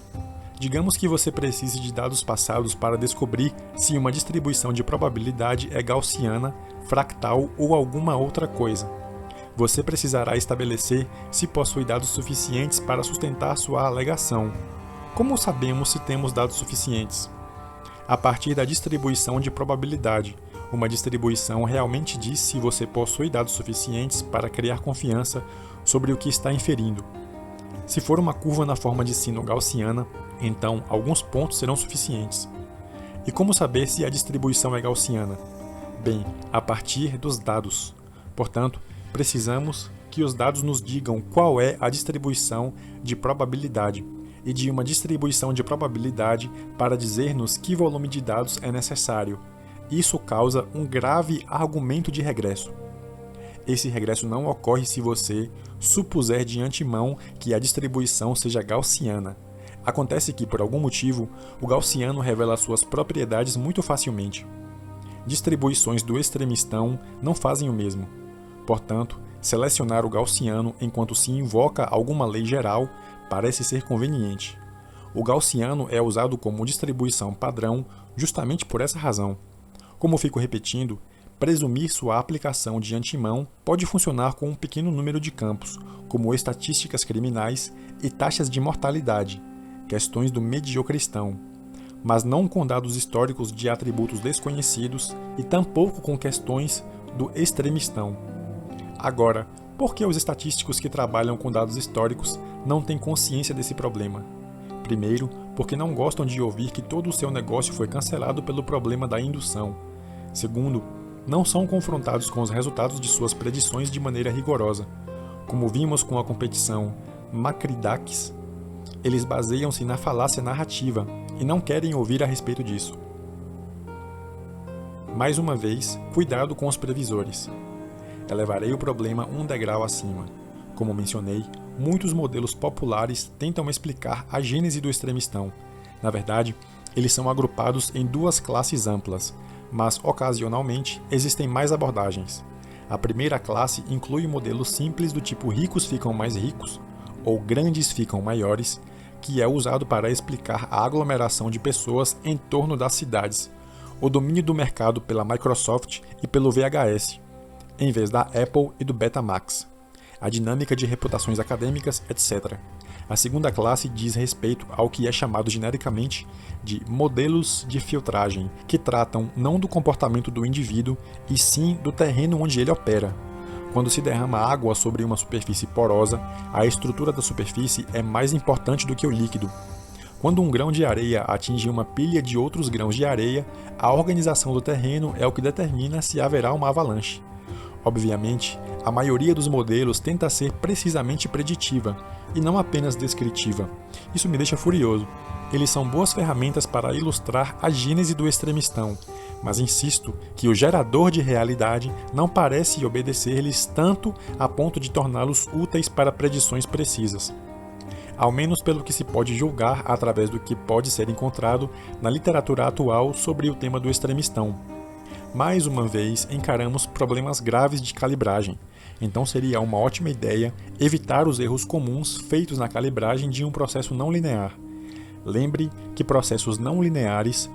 digamos que você precise de dados passados para descobrir se uma distribuição de probabilidade é gaussiana, fractal ou alguma outra coisa. Você precisará estabelecer se possui dados suficientes para sustentar sua alegação. Como sabemos se temos dados suficientes? A partir da distribuição de probabilidade. Uma distribuição realmente diz se você possui dados suficientes para criar confiança sobre o que está inferindo. Se for uma curva na forma de sino gaussiana, então alguns pontos serão suficientes. E como saber se a distribuição é gaussiana? Bem, a partir dos dados. Portanto, precisamos que os dados nos digam qual é a distribuição de probabilidade e de uma distribuição de probabilidade para dizer-nos que volume de dados é necessário. Isso causa um grave argumento de regresso. Esse regresso não ocorre se você supuser de antemão que a distribuição seja gaussiana. Acontece que, por algum motivo, o gaussiano revela suas propriedades muito facilmente. Distribuições do extremistão não fazem o mesmo. Portanto, selecionar o gaussiano enquanto se invoca alguma lei geral parece ser conveniente. O gaussiano é usado como distribuição padrão justamente por essa razão. Como fico repetindo, presumir sua aplicação de antemão pode funcionar com um pequeno número de campos, como estatísticas criminais e taxas de mortalidade, questões do mediocristão, mas não com dados históricos de atributos desconhecidos e tampouco com questões do extremistão. Agora, por que os estatísticos que trabalham com dados históricos não têm consciência desse problema? Primeiro, porque não gostam de ouvir que todo o seu negócio foi cancelado pelo problema da indução. Segundo, não são confrontados com os resultados de suas predições de maneira rigorosa, como vimos com a competição Makridax. Eles baseiam-se na falácia narrativa e não querem ouvir a respeito disso. Mais uma vez, cuidado com os previsores. Elevarei o problema um degrau acima. Como mencionei, muitos modelos populares tentam explicar a gênese do extremistão. Na verdade, eles são agrupados em duas classes amplas, mas ocasionalmente existem mais abordagens. A primeira classe inclui modelos simples do tipo ricos ficam mais ricos, ou grandes ficam maiores, que é usado para explicar a aglomeração de pessoas em torno das cidades, o domínio do mercado pela Microsoft e pelo VHS, em vez da Apple e do Betamax, a dinâmica de reputações acadêmicas, etc. A segunda classe diz respeito ao que é chamado genericamente de modelos de filtragem, que tratam não do comportamento do indivíduo, e sim do terreno onde ele opera. Quando se derrama água sobre uma superfície porosa, a estrutura da superfície é mais importante do que o líquido. Quando um grão de areia atinge uma pilha de outros grãos de areia, a organização do terreno é o que determina se haverá uma avalanche. Obviamente, a maioria dos modelos tenta ser precisamente preditiva, e não apenas descritiva. Isso me deixa furioso. Eles são boas ferramentas para ilustrar a gênese do extremistão, mas insisto que o gerador de realidade não parece obedecer-lhes tanto a ponto de torná-los úteis para predições precisas. Ao menos pelo que se pode julgar através do que pode ser encontrado na literatura atual sobre o tema do extremistão. Mais uma vez, encaramos problemas graves de calibragem, então seria uma ótima ideia evitar os erros comuns feitos na calibragem de um processo não linear. Lembre que processos não lineares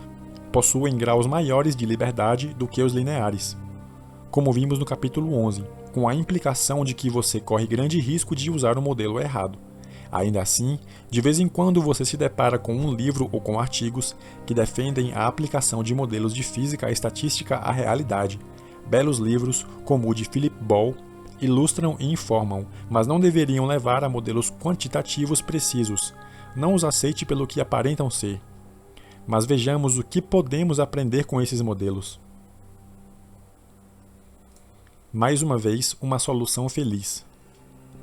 possuem graus maiores de liberdade do que os lineares, como vimos no capítulo 11, com a implicação de que você corre grande risco de usar o modelo errado. Ainda assim, de vez em quando você se depara com um livro ou com artigos que defendem a aplicação de modelos de física e estatística à realidade. Belos livros, como o de Philip Ball, ilustram e informam, mas não deveriam levar a modelos quantitativos precisos. Não os aceite pelo que aparentam ser. Mas vejamos o que podemos aprender com esses modelos. Mais uma vez, uma solução feliz.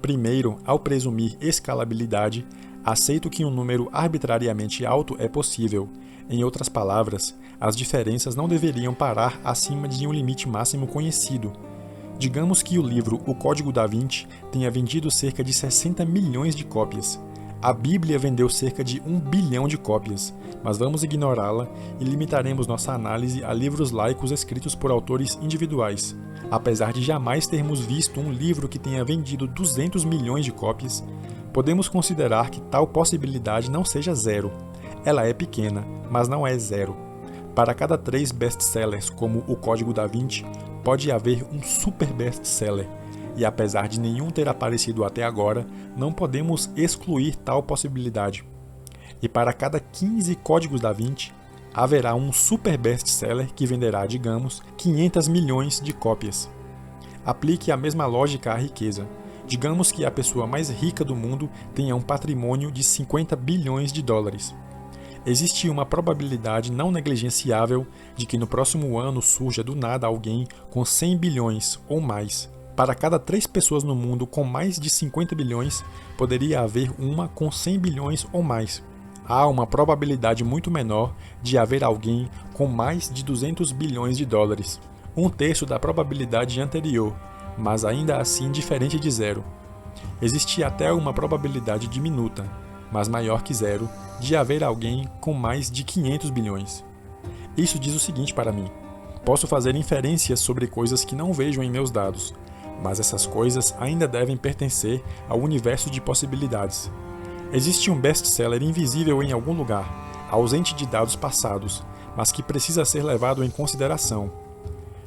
Primeiro, ao presumir escalabilidade, aceito que um número arbitrariamente alto é possível. Em outras palavras, as diferenças não deveriam parar acima de um limite máximo conhecido. Digamos que o livro O Código da Vinci tenha vendido cerca de 60 milhões de cópias. A Bíblia vendeu cerca de 1 bilhão de cópias, mas vamos ignorá-la e limitaremos nossa análise a livros laicos escritos por autores individuais. Apesar de jamais termos visto um livro que tenha vendido 200 milhões de cópias, podemos considerar que tal possibilidade não seja zero. Ela é pequena, mas não é zero. Para cada 3 best-sellers como O Código da Vinci, pode haver um super best-seller. E apesar de nenhum ter aparecido até agora, não podemos excluir tal possibilidade. E para cada 15 Códigos da Vinci, haverá um super best-seller que venderá, digamos, 500 milhões de cópias. Aplique a mesma lógica à riqueza. Digamos que a pessoa mais rica do mundo tenha um patrimônio de 50 bilhões de dólares. Existe uma probabilidade não negligenciável de que no próximo ano surja do nada alguém com 100 bilhões ou mais. Para cada 3 pessoas no mundo com mais de 50 bilhões, poderia haver uma com 100 bilhões ou mais. Há uma probabilidade muito menor de haver alguém com mais de 200 bilhões de dólares, 1/3 da probabilidade anterior, mas ainda assim diferente de zero. Existe até uma probabilidade diminuta, mas maior que zero, de haver alguém com mais de 500 bilhões. Isso diz o seguinte para mim: posso fazer inferências sobre coisas que não vejo em meus dados, mas essas coisas ainda devem pertencer ao universo de possibilidades. Existe um best-seller invisível em algum lugar, ausente de dados passados, mas que precisa ser levado em consideração.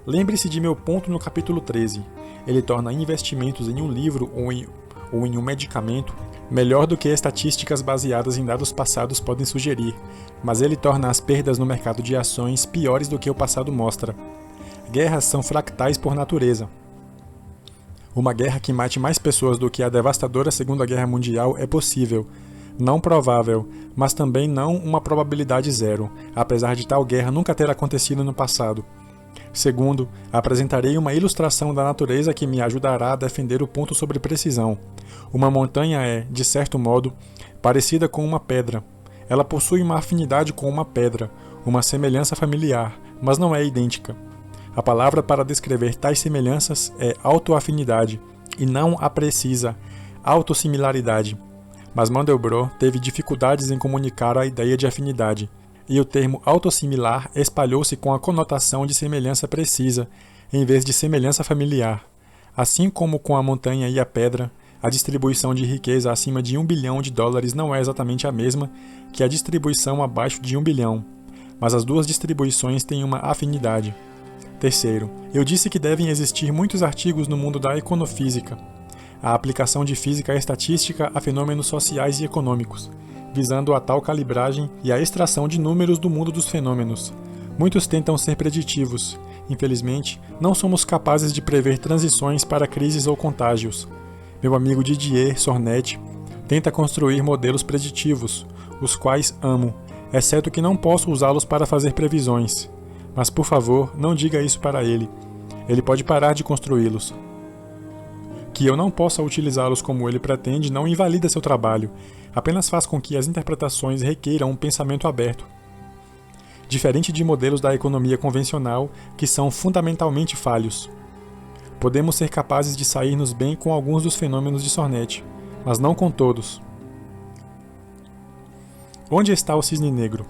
Lembre-se de meu ponto no capítulo 13. Ele torna investimentos em um livro ou em um medicamento melhor do que estatísticas baseadas em dados passados podem sugerir, mas ele torna as perdas no mercado de ações piores do que o passado mostra. Guerras são fractais por natureza. Uma guerra que mate mais pessoas do que a devastadora Segunda Guerra Mundial é possível, não provável, mas também não uma probabilidade zero, apesar de tal guerra nunca ter acontecido no passado. Segundo, apresentarei uma ilustração da natureza que me ajudará a defender o ponto sobre precisão. Uma montanha é, de certo modo, parecida com uma pedra. Ela possui uma afinidade com uma pedra, uma semelhança familiar, mas não é idêntica. A palavra para descrever tais semelhanças é autoafinidade, e não a precisa autossimilaridade. Mas Mandelbrot teve dificuldades em comunicar a ideia de afinidade, e o termo autossimilar espalhou-se com a conotação de semelhança precisa, em vez de semelhança familiar. Assim como com a montanha e a pedra, a distribuição de riqueza acima de $1 bilhão não é exatamente a mesma que a distribuição abaixo de $1 bilhão, mas as duas distribuições têm uma afinidade. Terceiro, eu disse que devem existir muitos artigos no mundo da econofísica, a aplicação de física estatística a fenômenos sociais e econômicos, visando a tal calibragem e a extração de números do mundo dos fenômenos. Muitos tentam ser preditivos. Infelizmente, não somos capazes de prever transições para crises ou contágios. Meu amigo Didier Sornet tenta construir modelos preditivos, os quais amo, exceto que não posso usá-los para fazer previsões. Mas, por favor, não diga isso para ele. Ele pode parar de construí-los. Que eu não possa utilizá-los como ele pretende não invalida seu trabalho, apenas faz com que as interpretações requeiram um pensamento aberto. Diferente de modelos da economia convencional, que são fundamentalmente falhos. Podemos ser capazes de sair-nos bem com alguns dos fenômenos de Sornet, mas não com todos. Onde está o cisne negro?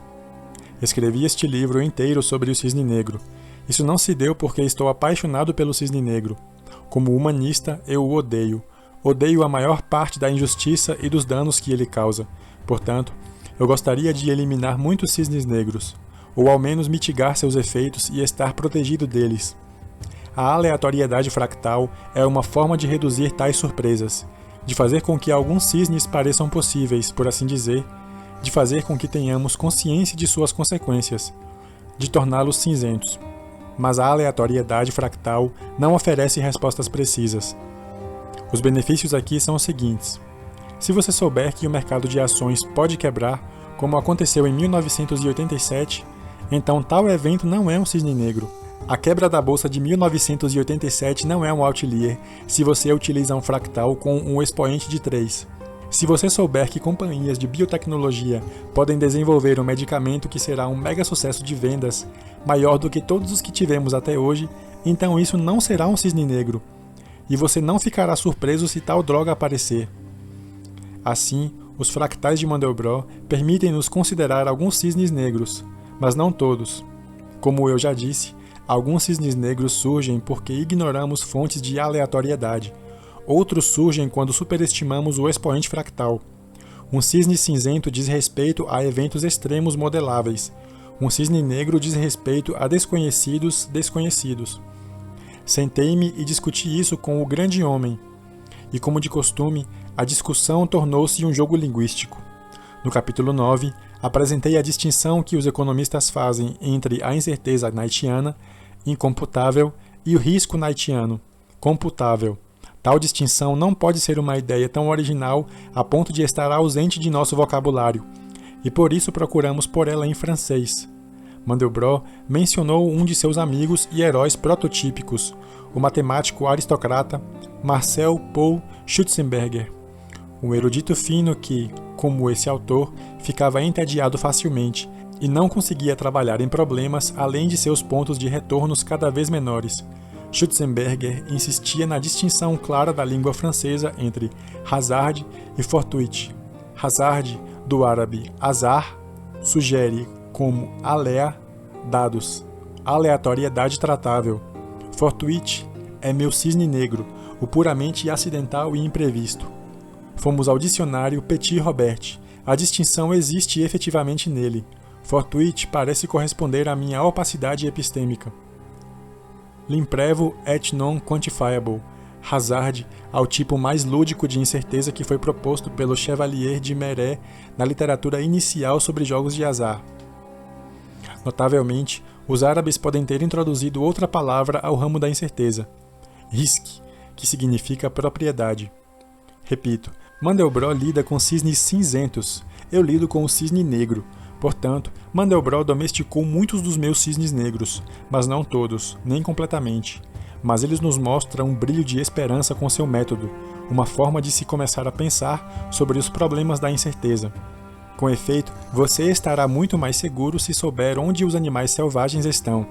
Escrevi este livro inteiro sobre o cisne negro. Isso não se deu porque estou apaixonado pelo cisne negro. Como humanista, eu o odeio. Odeio a maior parte da injustiça e dos danos que ele causa. Portanto, eu gostaria de eliminar muitos cisnes negros, ou ao menos mitigar seus efeitos e estar protegido deles. A aleatoriedade fractal é uma forma de reduzir tais surpresas, de fazer com que alguns cisnes pareçam possíveis, por assim dizer, de fazer com que tenhamos consciência de suas consequências, de torná-los cinzentos. Mas a aleatoriedade fractal não oferece respostas precisas. Os benefícios aqui são os seguintes. Se você souber que o mercado de ações pode quebrar, como aconteceu em 1987, então tal evento não é um cisne negro. A quebra da bolsa de 1987 não é um outlier se você utiliza um fractal com um expoente de 3. Se você souber que companhias de biotecnologia podem desenvolver um medicamento que será um mega sucesso de vendas, maior do que todos os que tivemos até hoje, então isso não será um cisne negro. E você não ficará surpreso se tal droga aparecer. Assim, os fractais de Mandelbrot permitem-nos considerar alguns cisnes negros, mas não todos. Como eu já disse, alguns cisnes negros surgem porque ignoramos fontes de aleatoriedade. Outros surgem quando superestimamos o expoente fractal. Um cisne cinzento diz respeito a eventos extremos modeláveis. Um cisne negro diz respeito a desconhecidos desconhecidos. Sentei-me e discuti isso com o grande homem. E como de costume, a discussão tornou-se um jogo linguístico. No capítulo 9, apresentei a distinção que os economistas fazem entre a incerteza knightiana, incomputável, e o risco knightiano, computável. Tal distinção não pode ser uma ideia tão original a ponto de estar ausente de nosso vocabulário, e por isso procuramos por ela em francês. Mandelbrot mencionou um de seus amigos e heróis prototípicos, o matemático aristocrata Marcel Paul Schutzenberger, um erudito fino que, como esse autor, ficava entediado facilmente e não conseguia trabalhar em problemas além de seus pontos de retornos cada vez menores. Schutzenberger insistia na distinção clara da língua francesa entre hasard e fortuite. Hasard, do árabe azar, sugere como alea, dados, aleatoriedade tratável. Fortuite é meu cisne negro, o puramente acidental e imprevisto. Fomos ao dicionário Petit Robert. A distinção existe efetivamente nele. Fortuite parece corresponder à minha opacidade epistêmica. L'imprevu et non quantifiable. Hazard ao tipo mais lúdico de incerteza que foi proposto pelo Chevalier de Marais na literatura inicial sobre jogos de azar. Notavelmente, os árabes podem ter introduzido outra palavra ao ramo da incerteza, risque, que significa propriedade. Repito, Mandelbrot lida com cisnes cinzentos, eu lido com o cisne negro, Portanto, Mandelbrot domesticou muitos dos meus cisnes negros, mas não todos, nem completamente. Mas eles nos mostram um brilho de esperança com seu método, uma forma de se começar a pensar sobre os problemas da incerteza. Com efeito, você estará muito mais seguro se souber onde os animais selvagens estão,